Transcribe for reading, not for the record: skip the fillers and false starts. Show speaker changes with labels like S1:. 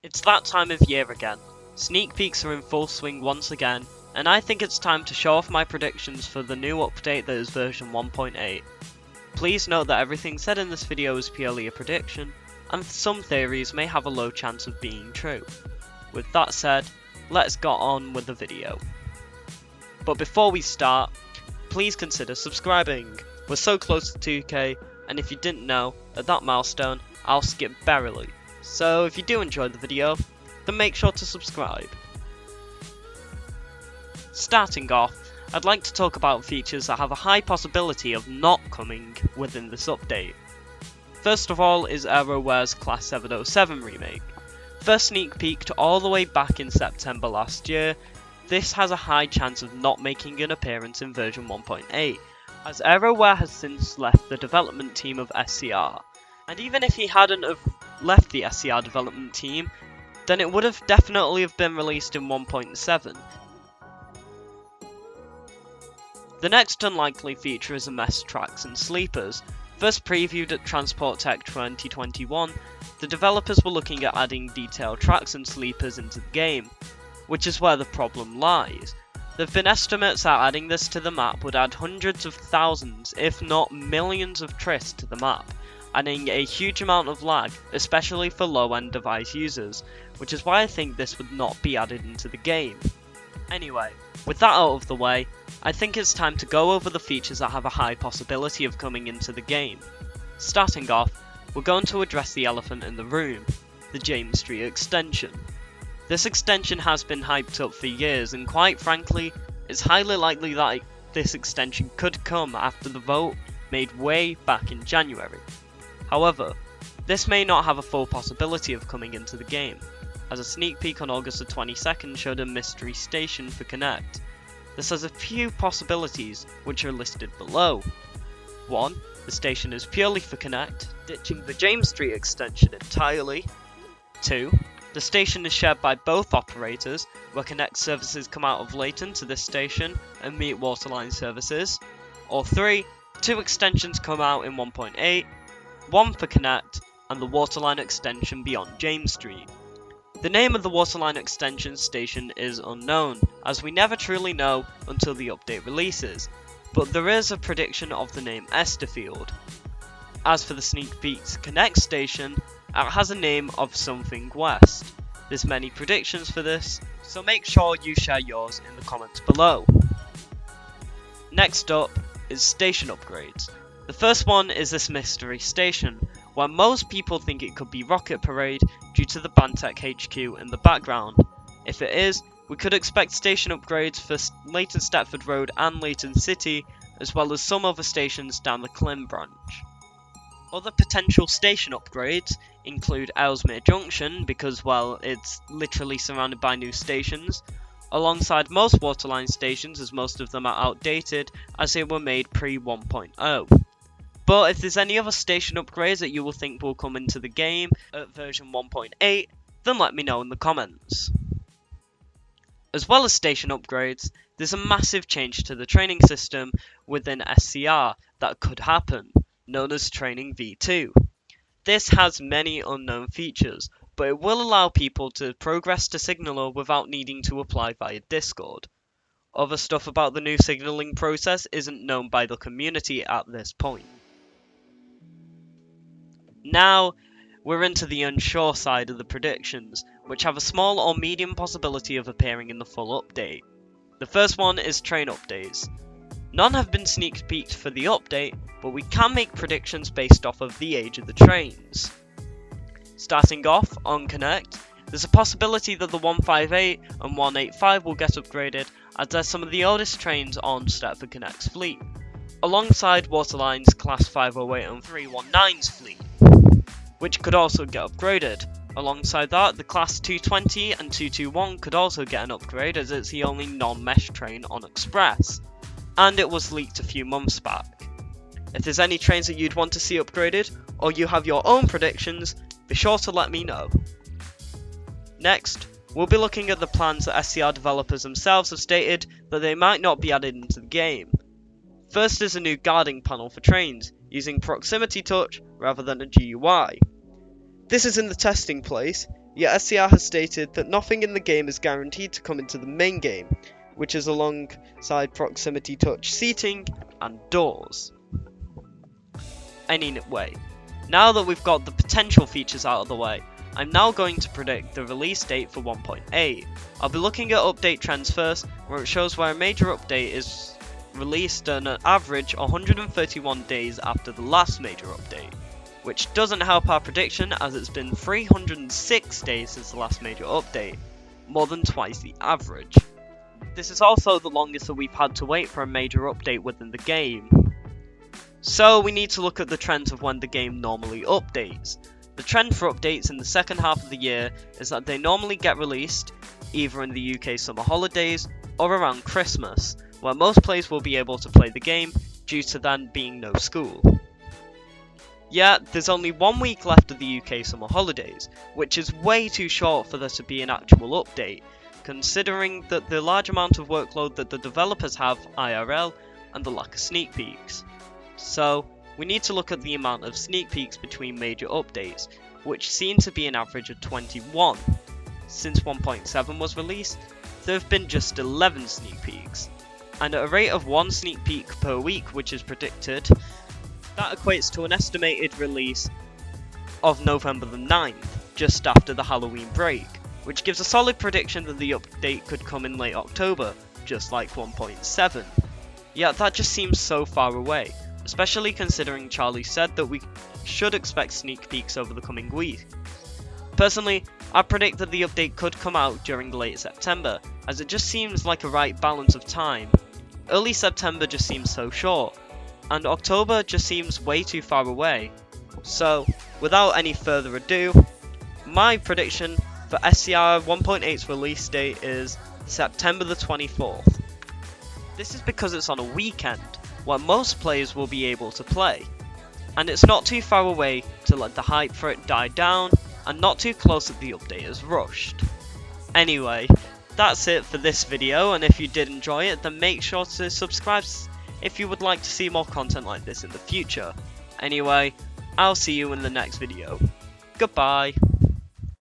S1: It's that time of year again. Sneak peeks are in full swing once again, and I think it's time to show off my predictions for the new update that is version 1.8. Please note that everything said in this video is purely a prediction, and some theories may have a low chance of being true. With that said, let's get on with the video. But before we start, please consider subscribing. We're so close to 2k, and if you didn't know, at that milestone, I'll skip Berrily. So if you do enjoy the video, then make sure to subscribe. Starting off, I'd like to talk about features that have a high possibility of not coming within this update. First of all is Aeroware's Class 707 remake. First sneak peeked all the way back in September last year, this has a high chance of not making an appearance in version 1.8, as Aeroware has since left the development team of SCR. And even if he hadn't have left the SCR development team, then it would have definitely have been released in 1.7. The next unlikely feature is MS tracks and sleepers. First previewed at Transport Tech 2021, the developers were looking at adding detailed tracks and sleepers into the game, which is where the problem lies. There have been estimates that adding this to the map would add hundreds of thousands, if not millions of tris to the map, adding a huge amount of lag, especially for low-end device users, which is why I think this would not be added into the game. Anyway, with that out of the way, I think it's time to go over the features that have a high possibility of coming into the game. Starting off, we're going to address the elephant in the room, the James Street extension. This extension has been hyped up for years, and quite frankly, it's highly likely that this extension could come after the vote made way back in January. However, this may not have a full possibility of coming into the game, as a sneak peek on August the 22nd showed a mystery station for Connect. This has a few possibilities, which are listed below. 1. The station is purely for Connect, ditching the James Street extension entirely. 2. The station is shared by both operators, where Connect services come out of Leighton to this station and meet Waterline services. Or 3. Two extensions come out in 1.8, one for Connect and the Waterline extension beyond James Street. The name of the Waterline extension station is unknown, as we never truly know until the update releases, but there is a prediction of the name Estherfield. As for the sneak peek's Connect station, it has a name of something west. There's many predictions for this, so make sure you share yours in the comments below. Next up is station upgrades. The first one is this mystery station, where most people think it could be Rocket Parade due to the Bantech HQ in the background. If it is, we could expect station upgrades for Leighton Stepford Road and Leighton City, as well as some other stations down the Clym branch. Other potential station upgrades include Ellesmere Junction, because well, it's literally surrounded by new stations, alongside most Waterline stations, as most of them are outdated as they were made pre 1.0. But if there's any other station upgrades that you will think will come into the game at version 1.8, then let me know in the comments. As well as station upgrades, there's a massive change to the training system within SCR that could happen, known as Training V2. This has many unknown features, but it will allow people to progress to Signaler without needing to apply via Discord. Other stuff about the new signalling process isn't known by the community at this point. Now, we're into the unsure side of the predictions, which have a small or medium possibility of appearing in the full update. The first one is train updates. None have been sneak peeked for the update, but we can make predictions based off of the age of the trains. Starting off on Connect, there's a possibility that the 158 and 185 will get upgraded, as they're some of the oldest trains on Stepford Connect's fleet, alongside Waterline's Class 508 and 319's fleet, which could also get upgraded. Alongside that, the Class 220 and 221 could also get an upgrade, as it's the only non-mesh train on Express, and it was leaked a few months back. If there's any trains that you'd want to see upgraded, or you have your own predictions, be sure to let me know. Next, we'll be looking at the plans that SCR developers themselves have stated that they might not be added into the game. First is a new guarding panel for trains, using proximity touch rather than a GUI. This is in the testing place, yet SCR has stated that nothing in the game is guaranteed to come into the main game, which is alongside proximity touch seating and doors. Anyway, now that we've got the potential features out of the way, I'm now going to predict the release date for 1.8. I'll be looking at update trends first, where it shows where a major update is released on an average 131 days after the last major update, which doesn't help our prediction as it's been 306 days since the last major update, more than twice the average. This is also the longest that we've had to wait for a major update within the game. So we need to look at the trends of when the game normally updates. The trend for updates in the second half of the year is that they normally get released either in the UK summer holidays or around Christmas, where most players will be able to play the game due to then being no school. Yet, there's only 1 week left of the UK summer holidays, which is way too short for there to be an actual update, considering that the large amount of workload that the developers have IRL and the lack of sneak peeks. So, we need to look at the amount of sneak peeks between major updates, which seem to be an average of 21. Since 1.7 was released, there have been just 11 sneak peeks, and at a rate of 1 sneak peek per week, which is predicted, that equates to an estimated release of November the 9th, just after the Halloween break, which gives a solid prediction that the update could come in late October, just like 1.7. Yet that just seems so far away, especially considering Charlie said that we should expect sneak peeks over the coming week. Personally, I predict that the update could come out during late September, as it just seems like a right balance of time. Early September just seems so short, and October just seems way too far away. So, without any further ado, my prediction for SCR 1.8's release date is September the 24th. This is because it's on a weekend, where most players will be able to play, and it's not too far away to let the hype for it die down, and not too close that the update is rushed. Anyway, that's it for this video, and if you did enjoy it, then make sure to subscribe if you would like to see more content like this in the future. Anyway, I'll see you in the next video. Goodbye.